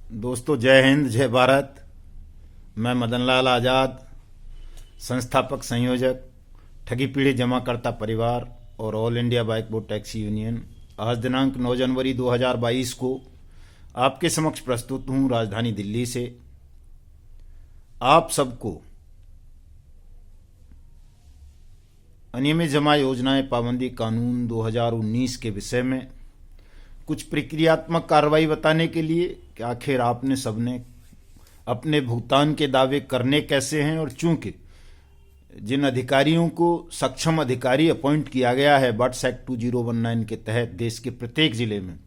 दोस्तों, जय हिंद, जय भारत। मैं मदन लाल आज़ाद, संस्थापक संयोजक ठगी पीढ़ी जमाकर्ता परिवार और all India bike board taxi union, आज दिनांक 9 जनवरी 2022 को आपके समक्ष प्रस्तुत हूँ राजधानी दिल्ली से। आप सबको अनियमित जमा योजनाएं पाबंदी कानून 2019 के विषय में कुछ प्रक्रियात्मक कार्रवाई बताने के लिए कि आखिर आपने सबने अपने भुगतान के दावे करने कैसे हैं, और चूंकि जिन अधिकारियों को सक्षम अधिकारी अपॉइंट किया गया है बट्स एक्ट 2019 के तहत देश के प्रत्येक जिले में,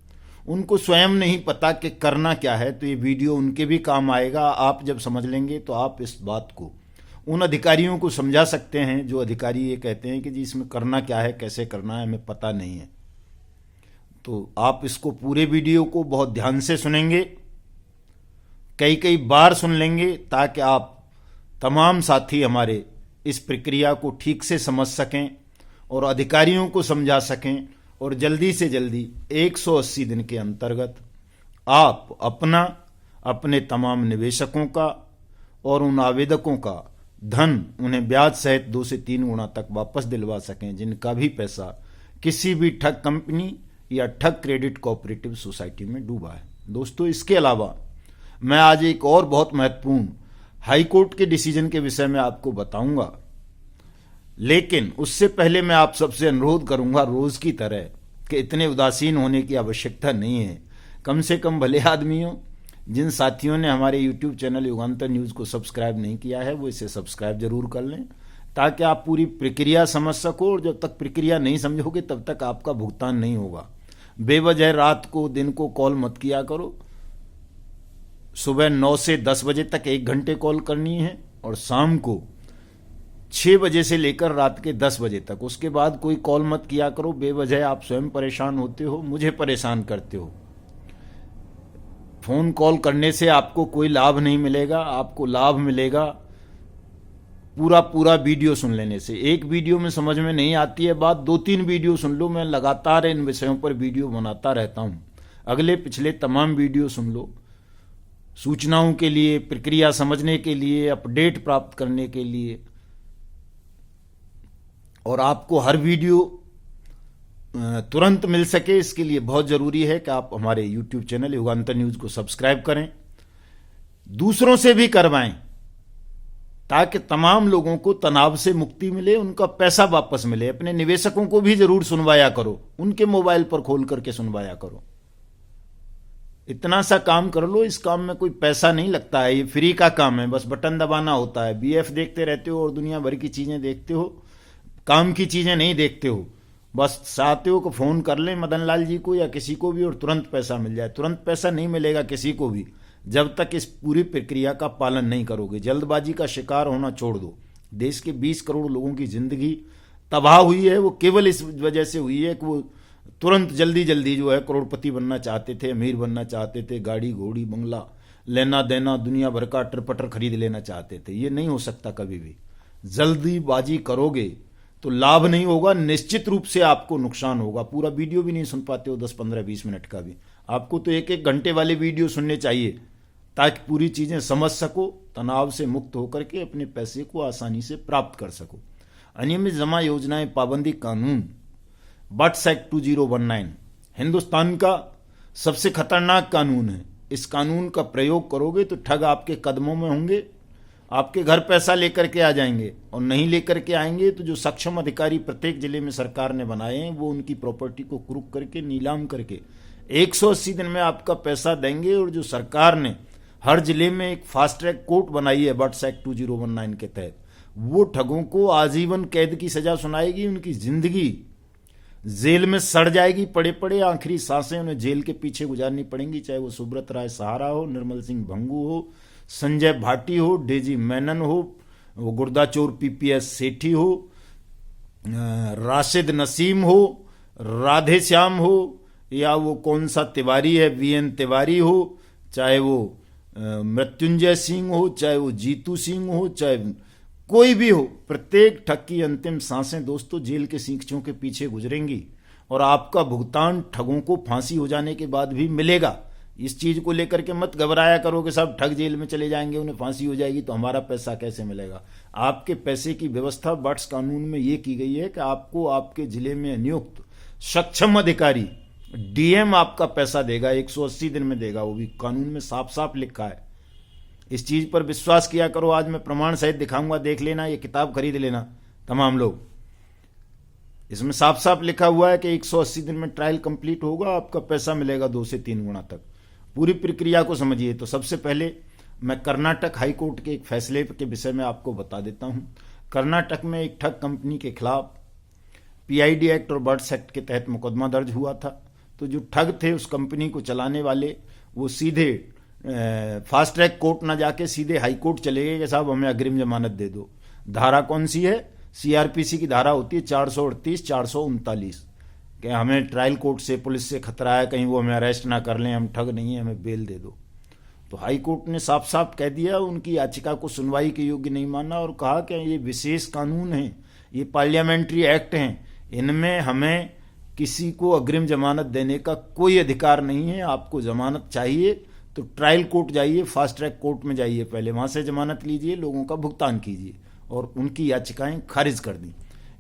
उनको स्वयं नहीं पता कि करना क्या है, तो ये वीडियो उनके भी काम आएगा। आप जब समझ लेंगे तो आप इस बात को उन अधिकारियों को समझा सकते हैं जो अधिकारी ये कहते हैं कि जी इसमें करना क्या है, कैसे करना है, हमें पता नहीं है। तो आप इसको पूरे वीडियो को बहुत ध्यान से सुनेंगे, कई कई बार सुन लेंगे, ताकि आप तमाम साथी हमारे इस प्रक्रिया को ठीक से समझ सकें और अधिकारियों को समझा सकें, और जल्दी से जल्दी 180 दिन के अंतर्गत आप अपने तमाम निवेशकों का और उन आवेदकों का धन उन्हें ब्याज सहित 2 से 3 गुना तक वापस दिलवा सकें, जिनका भी पैसा किसी भी ठग कंपनी या ठग क्रेडिट कोऑपरेटिव सोसाइटी में डूबा है। दोस्तों, इसके अलावा मैं आज एक और बहुत महत्वपूर्ण हाई कोर्ट के डिसीजन के विषय में आपको बताऊंगा, लेकिन उससे पहले मैं आप सबसे अनुरोध करूंगा रोज की तरह कि इतने उदासीन होने की आवश्यकता नहीं है। कम से कम भले आदमियों, जिन साथियों ने हमारे YouTube चैनल युगांतर न्यूज़ को सब्सक्राइब नहीं किया है वो इसे सब्सक्राइब जरूर कर लें, ताकि आप पूरी प्रक्रिया समझ सको, और जब तक प्रक्रिया नहीं समझोगे तब तक आपका भुगतान नहीं होगा। बेवजह रात को दिन को कॉल मत किया करो। सुबह 9 से 10 बजे तक 1 घंटे कॉल करनी है, और शाम को 6 बजे से लेकर रात के 10 बजे तक। उसके बाद कोई कॉल मत किया करो। बेवजह आप स्वयं परेशान होते हो, मुझे परेशान करते हो। फोन कॉल करने से आपको कोई लाभ नहीं मिलेगा। आपको लाभ मिलेगा पूरा वीडियो सुन लेने से। एक वीडियो में समझ में नहीं आती है बात, 2-3 वीडियो सुन लो। मैं लगातार इन विषयों पर वीडियो बनाता रहता हूं। अगले पिछले तमाम वीडियो सुन लो, सूचनाओं के लिए, प्रक्रिया समझने के लिए, अपडेट प्राप्त करने के लिए। और आपको हर वीडियो तुरंत मिल सके, इसके लिए बहुत जरूरी है कि आप हमारे YouTube चैनल युगांतर न्यूज को सब्सक्राइब करें, दूसरों से भी करवाएं, ताकि तमाम लोगों को तनाव से मुक्ति मिले, उनका पैसा वापस मिले। अपने निवेशकों को भी जरूर सुनवाया करो, उनके मोबाइल पर खोल करके सुनवाया करो। इतना सा काम कर लो। इस काम में कोई पैसा नहीं लगता है, ये फ्री का काम है, बस बटन दबाना होता है। BF देखते रहते हो और दुनिया भर की चीजें देखते हो, काम की चीजें नहीं देखते हो। बस साथियों को फोन कर लें, मदन लाल जी को या किसी को भी, और तुरंत पैसा मिल जाए। तुरंत पैसा नहीं मिलेगा किसी को भी जब तक इस पूरी प्रक्रिया का पालन नहीं करोगे। जल्दबाजी का शिकार होना छोड़ दो। देश के 20 करोड़ लोगों की जिंदगी तबाह हुई है, वो केवल इस वजह से हुई है कि वो तुरंत जल्दी जल्दी जो है करोड़पति बनना चाहते थे, अमीर बनना चाहते थे, गाड़ी घोड़ी बंगला, लेना देना, दुनिया भर का अटर-पटर खरीद लेना चाहते थे। ये नहीं हो सकता कभी भी। जल्दीबाजी करोगे तो लाभ नहीं होगा, निश्चित रूप से आपको नुकसान होगा। पूरा वीडियो भी नहीं सुन पाते हो, 10, 15, 20 मिनट का भी। आपको तो 1-1 घंटे वाले वीडियो सुनने चाहिए, ताकि पूरी चीजें समझ सको, तनाव से मुक्त होकर के अपने पैसे को आसानी से प्राप्त कर सको। अनियमित जमा योजनाएं पाबंदी कानून बट्स एक्ट 2019 हिंदुस्तान का सबसे खतरनाक कानून है। इस कानून का प्रयोग करोगे तो ठग आपके कदमों में होंगे, आपके घर पैसा लेकर के आ जाएंगे, और नहीं लेकर के आएंगे तो जो सक्षम अधिकारी प्रत्येक जिले में सरकार ने बनाए हैं वो उनकी प्रॉपर्टी को कुर्क करके, नीलाम करके 180 दिन में आपका पैसा देंगे। और जो सरकार ने हर जिले में एक फास्ट ट्रैक कोर्ट बनाई है बट्स एक्ट 2019 के तहत, वो ठगों को आजीवन कैद की सजा सुनाएगी। उनकी जिंदगी जेल में सड़ जाएगी, पड़े पड़े आखिरी सांसें उन्हें जेल के पीछे गुजारनी पड़ेंगी। चाहे वो सुब्रत राय सहारा हो, निर्मल सिंह भंगू हो, संजय भाटी हो, डेजी मेनन हो, वो गुर्दाचोर PPS सेठी हो, राशिद नसीम हो, राधे श्याम हो, या वो कौन सा तिवारी है, VN तिवारी हो, चाहे वो मृत्युंजय सिंह हो, चाहे वो जीतू सिंह हो, चाहे कोई भी हो। प्रत्येक ठग की अंतिम सांसें दोस्तों जेल के सींचों के पीछे गुजरेंगी, और आपका भुगतान ठगों को फांसी हो जाने के बाद भी मिलेगा। इस चीज को लेकर के मत घबराया करो कि सब ठग जेल में चले जाएंगे, उन्हें फांसी हो जाएगी तो हमारा पैसा कैसे मिलेगा। आपके पैसे की व्यवस्था बट्स कानून में ये की गई है कि आपको आपके जिले में नियुक्त सक्षम अधिकारी डीएम आपका पैसा देगा, 180 दिन में देगा, वो भी कानून में साफ साफ लिखा है। इस चीज पर विश्वास किया करो। आज मैं प्रमाण सहित दिखाऊंगा, देख लेना, ये किताब खरीद लेना तमाम लोग। इसमें साफ साफ लिखा हुआ है कि 180 दिन में ट्रायल कंप्लीट होगा, आपका पैसा मिलेगा 2 से 3 गुना तक। पूरी प्रक्रिया को समझिए। तो सबसे पहले मैं कर्नाटक हाई कोर्ट के एक फैसले के विषय में आपको बता देता हूं। कर्नाटक में एक ठग कंपनी के खिलाफ पीआईडी एक्ट और बर्ड्स एक्ट के तहत मुकदमा दर्ज हुआ था। तो जो ठग थे उस कंपनी को चलाने वाले, वो सीधे फास्ट ट्रैक कोर्ट ना जाके सीधे हाई कोर्ट चले गए कि साहब हमें अग्रिम जमानत दे दो। धारा कौन सी है? सीआरपीसी की धारा होती है 438, 439 कि हमें ट्रायल कोर्ट से, पुलिस से खतरा है, कहीं वो हमें अरेस्ट ना कर लें, हम ठग नहीं है, हमें बेल दे दो। तो हाई कोर्ट ने साफ साफ कह दिया, उनकी याचिका को सुनवाई के योग्य नहीं माना और कहा कि ये विशेष कानून है, ये पार्लियामेंट्री एक्ट हैं, इनमें हमें किसी को अग्रिम जमानत देने का कोई अधिकार नहीं है। आपको जमानत चाहिए तो ट्रायल कोर्ट जाइए, फास्ट ट्रैक कोर्ट में जाइए, पहले वहां से जमानत लीजिए, लोगों का भुगतान कीजिए। और उनकी याचिकाएं खारिज कर दी।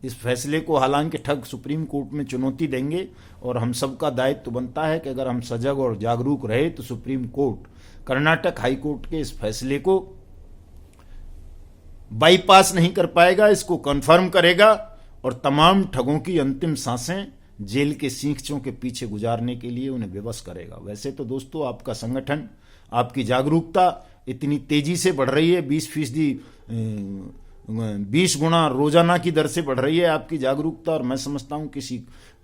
इस फैसले को हालांकि ठग सुप्रीम कोर्ट में चुनौती देंगे और हम सबका दायित्व बनता है कि अगर हम सजग और जागरूक रहे तो supreme court, Karnataka high court के इस फैसले को बाईपास नहीं कर पाएगा, इसको कंफर्म करेगा और तमाम ठगों की अंतिम सांसें जेल के सींखों के पीछे गुजारने के लिए उन्हें विवश करेगा। वैसे तो दोस्तों आपका संगठन, आपकी जागरूकता इतनी तेजी से बढ़ रही है, 20 गुना रोजाना की दर से बढ़ रही है आपकी जागरूकता। और मैं समझता हूं किसी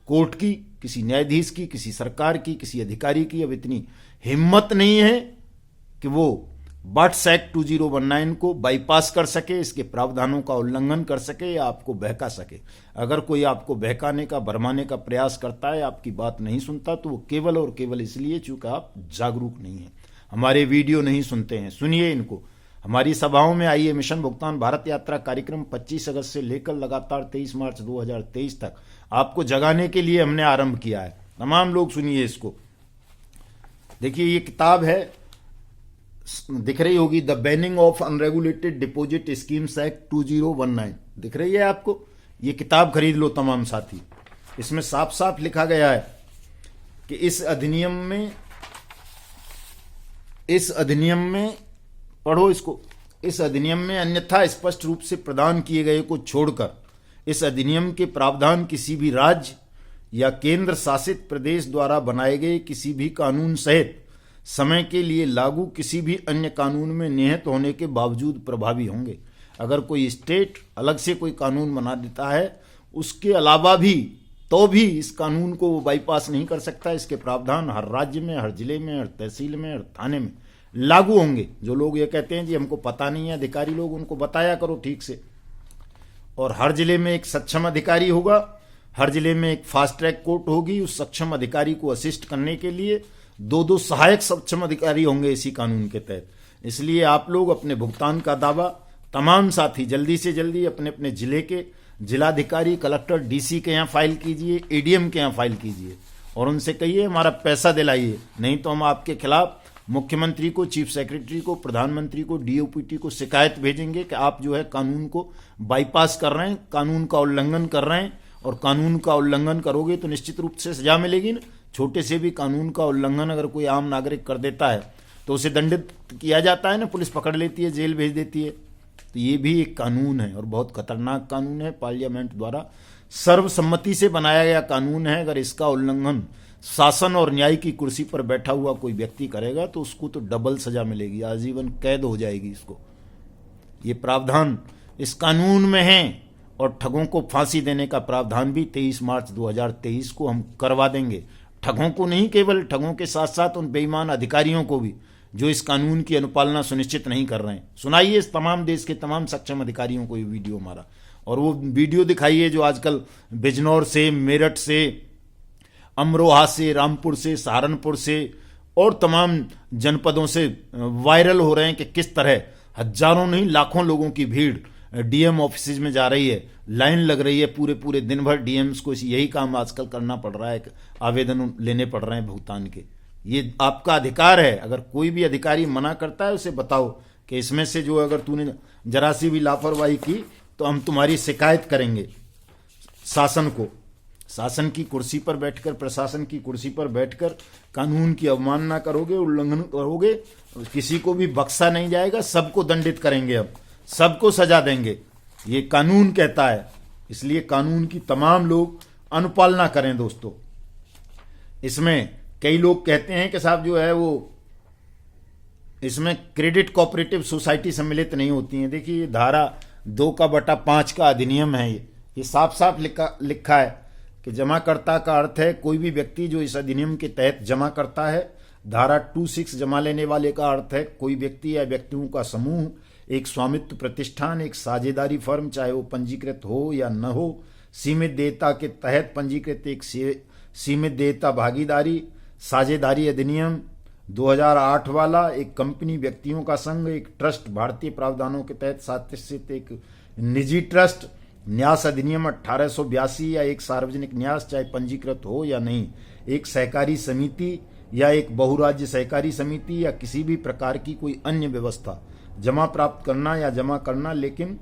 कोर्ट की, किसी न्यायाधीश की, किसी सरकार की, किसी अधिकारी की अब इतनी हिम्मत नहीं है कि वो बट्स एक्ट 2019 को बाईपास कर सके, इसके प्रावधानों का उल्लंघन कर सके या आपको बहका सके। अगर कोई आपको बहकाने का, भरमाने का प्रयास करता है, आपकी बात नहीं सुनता, तो वो केवल और केवल इसलिए चूंकि आप जागरूक नहीं हैं, हमारे वीडियो नहीं सुनते हैं। सुनिए इनको। हमारी सभाओं में आइए। मिशन भुगतान भारत यात्रा कार्यक्रम 25 अगस्त से लेकर लगातार 23 मार्च 2023 तक आपको जगाने के लिए हमने आरंभ किया है। तमाम लोग सुनिए इसको। देखिए ये किताब है, दिख रही होगी, the banning of unregulated deposit schemes act 2019, दिख रही है आपको? ये किताब खरीद लो तमाम साथी। इसमें साफ साफ लिखा गया है कि इस अधिनियम में पढ़ो इसको। इस अधिनियम में अन्यथा स्पष्ट रूप से प्रदान किए गए को छोड़कर इस अधिनियम के प्रावधान किसी भी राज्य या केंद्र शासित प्रदेश द्वारा बनाए गए किसी भी कानून सहित समय के लिए लागू किसी भी अन्य कानून में निहित होने के बावजूद प्रभावी होंगे। अगर कोई स्टेट अलग से कोई कानून बना देता है उसके अलावा भी, तो भी इस कानून को वो बाईपास नहीं कर सकता। इसके प्रावधान हर राज्य में, हर जिले में, हर तहसील में, हर थाने में लागू होंगे। जो लोग ये कहते हैं जी हमको पता नहीं है, अधिकारी लोग, उनको बताया करो ठीक से। और हर जिले में एक सक्षम अधिकारी होगा, हर जिले में एक फास्ट ट्रैक कोर्ट होगी। उस सक्षम अधिकारी को असिस्ट करने के लिए 2 सहायक सक्षम अधिकारी होंगे इसी कानून के तहत। इसलिए आप लोग अपने भुगतान का दावा, तमाम साथी जल्दी से जल्दी अपने अपने जिले के जिलाधिकारी, कलेक्टर, डीसी के यहाँ फाइल कीजिए, एडीएम के यहाँ फाइल कीजिए और उनसे कहिए हमारा पैसा दिलाइए, नहीं तो हम आपके खिलाफ मुख्यमंत्री को, चीफ सेक्रेटरी को, प्रधानमंत्री को, डीओपीटी को शिकायत भेजेंगे कि आप जो है कानून को बाईपास कर रहे हैं, कानून का उल्लंघन कर रहे हैं। और कानून का उल्लंघन करोगे तो निश्चित रूप से सजा मिलेगी ना। छोटे से भी कानून का उल्लंघन अगर कोई आम नागरिक कर देता है तो उसे दंडित किया जाता है ना, पुलिस पकड़ लेती है, जेल भेज देती है। तो ये भी एक कानून है और बहुत खतरनाक कानून है, पार्लियामेंट द्वारा सर्वसम्मति से बनाया गया कानून है। अगर इसका उल्लंघन शासन और न्याय की कुर्सी पर बैठा हुआ कोई व्यक्ति करेगा तो उसको तो डबल सजा मिलेगी, आजीवन कैद हो जाएगी इसको। ये प्रावधान इस कानून में है और ठगों को फांसी देने का प्रावधान भी 23 मार्च 2023 को हम करवा देंगे। ठगों को नहीं, केवल ठगों के साथ साथ उन बेईमान अधिकारियों को भी जो इस कानून की अनुपालना सुनिश्चित नहीं कर रहे हैं। सुनाइए इस तमाम देश के तमाम सक्षम अधिकारियों को ये वीडियो हमारा, और वो वीडियो दिखाइए जो आजकल बिजनौर से, मेरठ से, अमरोहा से, रामपुर से, सहारनपुर से और तमाम जनपदों से वायरल हो रहे हैं कि किस तरह हजारों नहीं लाखों लोगों की भीड़ डीएम ऑफिस में जा रही है, लाइन लग रही है पूरे पूरे दिन भर। डीएम्स को यही काम आजकल करना पड़ रहा है, आवेदन लेने पड़ रहे हैं भुगतान के। ये आपका अधिकार है। अगर कोई भी अधिकारी मना करता है उसे बताओ कि इसमें से जो अगर तूने जरा सी भी लापरवाही की तो हम तुम्हारी शिकायत करेंगे शासन को। शासन की कुर्सी पर बैठकर, प्रशासन की कुर्सी पर बैठकर कानून की अवमानना करोगे, उल्लंघन करोगे, किसी को भी बख्शा नहीं जाएगा, सबको दंडित करेंगे, अब सबको सजा देंगे, ये कानून कहता है। इसलिए कानून की तमाम लोग अनुपालना करें दोस्तों। इसमें कई लोग कहते हैं कि साहब जो है वो इसमें क्रेडिट कोऑपरेटिव सोसाइटी सम्मिलित नहीं होती हैं। देखिए ये धारा 2/5 का अधिनियम है, ये साफ साफ लिखा है कि जमाकर्ता का अर्थ है कोई भी व्यक्ति जो इस अधिनियम के तहत जमा करता है। धारा 26 जमा लेने वाले का अर्थ है कोई व्यक्ति या व्यक्तियों का समूह, एक स्वामित्व प्रतिष्ठान, एक साझेदारी फर्म, चाहे वो पंजीकृत हो या न हो, सीमित देयता के तहत पंजीकृत एक सीमित देयता भागीदारी, साझेदारी अधिनियम 2008 वाला, एक कंपनी, व्यक्तियों का संघ, एक ट्रस्ट, भारतीय प्रावधानों के तहत शासित एक निजी ट्रस्ट, न्यास अधिनियम 1882 या एक सार्वजनिक न्यास, चाहे पंजीकृत हो या नहीं, एक सहकारी समिति या एक बहुराज्य सहकारी समिति या किसी भी प्रकार की कोई अन्य व्यवस्था, जमा प्राप्त करना या जमा करना, लेकिन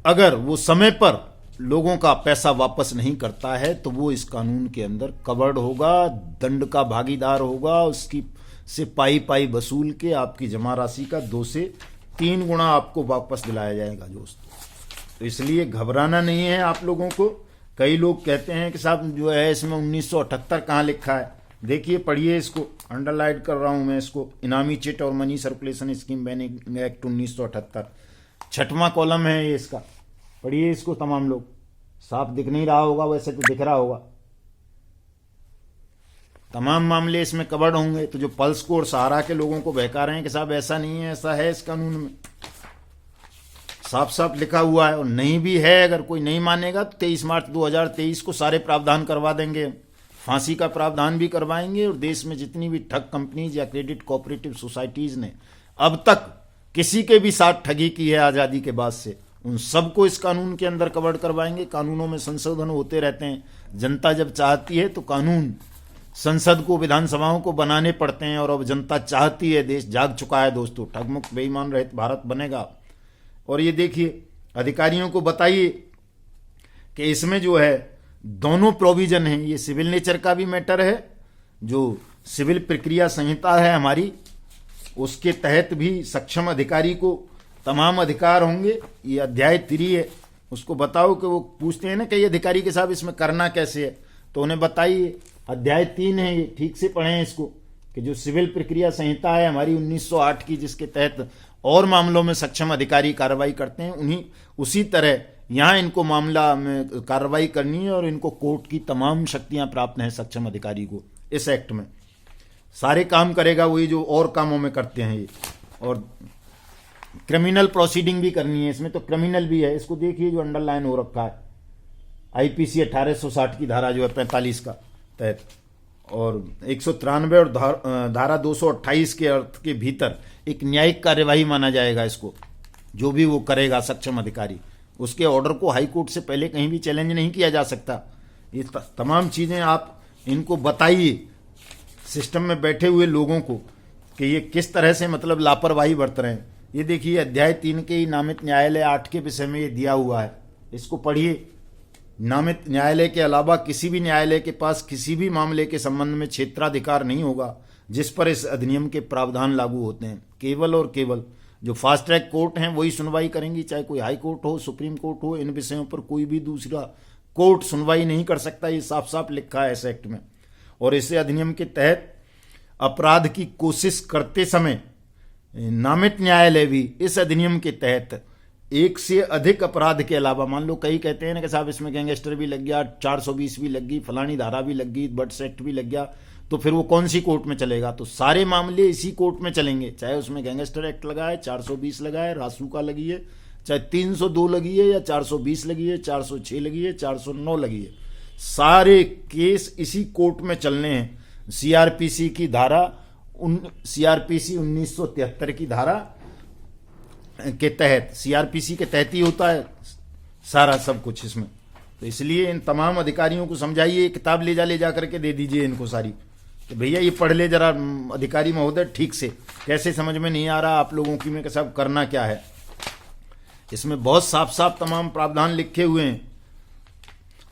अगर वो समय पर लोगों का पैसा वापस नहीं करता है तो वो इस कानून के अंदर कवर्ड होगा, दंड का भागीदार होगा, उसकी से पाई पाई वसूल के आपकी जमा राशि का 2 से 3 गुना आपको वापस दिलाया जाएगा दोस्तों। तो इसलिए घबराना नहीं है आप लोगों को। कई लोग कहते हैं कि साहब जो है इसमें 1978 कहाँ लिखा है। देखिए पढ़िए इसको, अंडरलाइन कर रहा हूं मैं इसको, इनामी चिट और money circulation scheme banning act 1978, 6वां कॉलम है ये इसका, पढ़िए इसको तमाम लोग। साफ दिख नहीं रहा होगा, वैसे तो दिख रहा होगा, तमाम मामले इसमें कवर्ड होंगे। तो जो पल्स को और सहारा के लोगों को बहका रहे हैं कि साहब ऐसा नहीं है, ऐसा है इस कानून में, साफ साफ लिखा हुआ है। और नहीं भी है, अगर कोई नहीं मानेगा तो 23 मार्च 2023 को सारे प्रावधान करवा देंगे, फांसी का प्रावधान भी करवाएंगे। और देश में जितनी भी ठग कंपनीज या क्रेडिट कोऑपरेटिव सोसाइटीज ने अब तक किसी के भी साथ ठगी की है आजादी के बाद से, उन सबको इस कानून के अंदर कवर करवाएंगे। कानूनों में संशोधन होते रहते हैं, जनता जब चाहती है तो कानून संसद को, विधानसभाओं को बनाने पड़ते हैं। और अब जनता चाहती है, देश जाग चुका है दोस्तों, ठगमुक्त बेईमान रहित भारत बनेगा। और ये देखिए अधिकारियों को बताइए कि इसमें जो है दोनों प्रोविजन हैं, ये सिविल नेचर का भी मैटर है, जो सिविल प्रक्रिया संहिता है हमारी, उसके तहत भी सक्षम अधिकारी को तमाम अधिकार होंगे। ये अध्याय 3 है, उसको बताओ कि वो पूछते हैं ना कई अधिकारी के साहब इसमें करना कैसे है, तो उन्हें बताइए। अध्याय 3 है ये, ठीक से पढ़ें इसको, कि जो सिविल प्रक्रिया संहिता है हमारी 1908 की, जिसके तहत और मामलों में सक्षम अधिकारी कार्रवाई करते हैं, उन्हीं उसी तरह यहाँ इनको मामला में कार्रवाई करनी है और इनको कोर्ट की तमाम शक्तियां प्राप्त हैं सक्षम अधिकारी को। इस एक्ट में सारे काम करेगा वही जो और कामों में करते हैं ये। और क्रिमिनल प्रोसीडिंग भी करनी है इसमें, तो क्रिमिनल भी है, इसको देखिए जो अंडरलाइन हो रखा है, आईपीसी 1860 की धारा जो है 45 का तहत, और 193 और धारा 228 के अर्थ के भीतर एक न्यायिक कार्यवाही माना जाएगा इसको, जो भी वो करेगा सक्षम अधिकारी। उसके ऑर्डर को हाई कोर्ट से पहले कहीं भी चैलेंज नहीं किया जा सकता। ये तमाम चीजें आप इनको बताइए सिस्टम में बैठे हुए लोगों को कि ये किस तरह से मतलब लापरवाही बरत रहे हैं। ये देखिए अध्याय 3 के ही नामित न्यायालय 8 के विषय में ये दिया हुआ है, इसको पढ़िए। नामित न्यायालय के अलावा किसी भी न्यायालय के पास किसी भी मामले के संबंध में क्षेत्राधिकार नहीं होगा जिस पर इस अधिनियम के प्रावधान लागू होते हैं। केवल और केवल जो फास्ट ट्रैक कोर्ट हैं वही सुनवाई करेंगी, चाहे कोई हाई कोर्ट हो, सुप्रीम कोर्ट हो, इन विषयों पर कोई भी दूसरा कोर्ट सुनवाई नहीं कर सकता। ये साफ साफ लिखा है इस एक्ट में। और इस अधिनियम के तहत अपराध की कोशिश करते समय नामित न्यायालय भी इस अधिनियम के तहत एक से अधिक अपराध के अलावा, मान लो कई कहते हैं ना कि साहब इसमें गैंगस्टर भी लग गया, 420 भी लग गई, फलानी धारा भी लग गई, बर्ड्स एक्ट भी लग गया, तो फिर वो कौन सी कोर्ट में चलेगा? तो सारे मामले इसी कोर्ट में चलेंगे, चाहे उसमें गैंगस्टर एक्ट लगा है, 420 लगा है, रासुका लगी है, चाहे 302 लगी है या 420 लगी है, 406 लगी है, 409 लगी है, सारे केस इसी कोर्ट में चलने हैं। सीआरपीसी की धारा सीआरपीसी 1973 की धारा के तहत, सीआरपीसी के तहत ही होता है सारा सब कुछ इसमें। तो इसलिए इन तमाम अधिकारियों को समझाइए, किताब ले जा करके दे दीजिए इनको सारी कि भैया ये पढ़ ले जरा अधिकारी महोदय ठीक से, कैसे समझ में नहीं आ रहा आप लोगों की में सब करना क्या है। इसमें बहुत साफ साफ तमाम प्रावधान लिखे हुए हैं।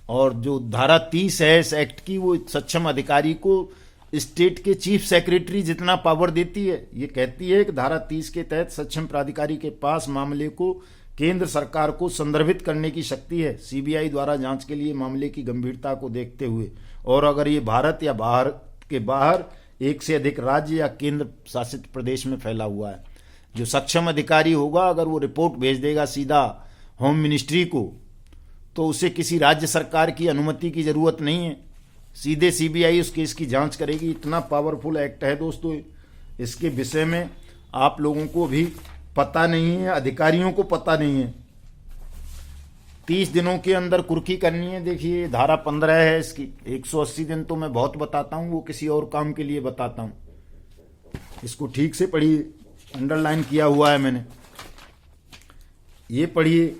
और जो धारा 30 है इस एक्ट की, वो सक्षम अधिकारी को स्टेट के चीफ सेक्रेटरी जितना पावर देती है। ये कहती है कि धारा 30 के तहत सक्षम प्राधिकारी के पास मामले को केंद्र सरकार को संदर्भित करने की शक्ति है सीबीआई द्वारा जांच के लिए मामले की गंभीरता को देखते हुए, और अगर ये भारत या बाहर के बाहर एक से अधिक राज्य या केंद्र शासित प्रदेश में फैला हुआ है। जो सक्षम अधिकारी होगा अगर वो रिपोर्ट भेज देगा सीधा होम मिनिस्ट्री को, तो उसे किसी राज्य सरकार की अनुमति की जरूरत नहीं है, सीधे सीबीआई उस केस की जांच करेगी। इतना पावरफुल एक्ट है दोस्तों। इसके विषय में आप लोगों को भी पता नहीं है, अधिकारियों को पता नहीं है। 30 दिनों के अंदर कुर्की करनी है। देखिए धारा 15 है इसकी, 180 दिन तो मैं बहुत बताता हूँ, वो किसी और काम के लिए बताता हूँ। इसको ठीक से पढ़िए, अंडरलाइन किया हुआ है मैंने, ये पढ़िए।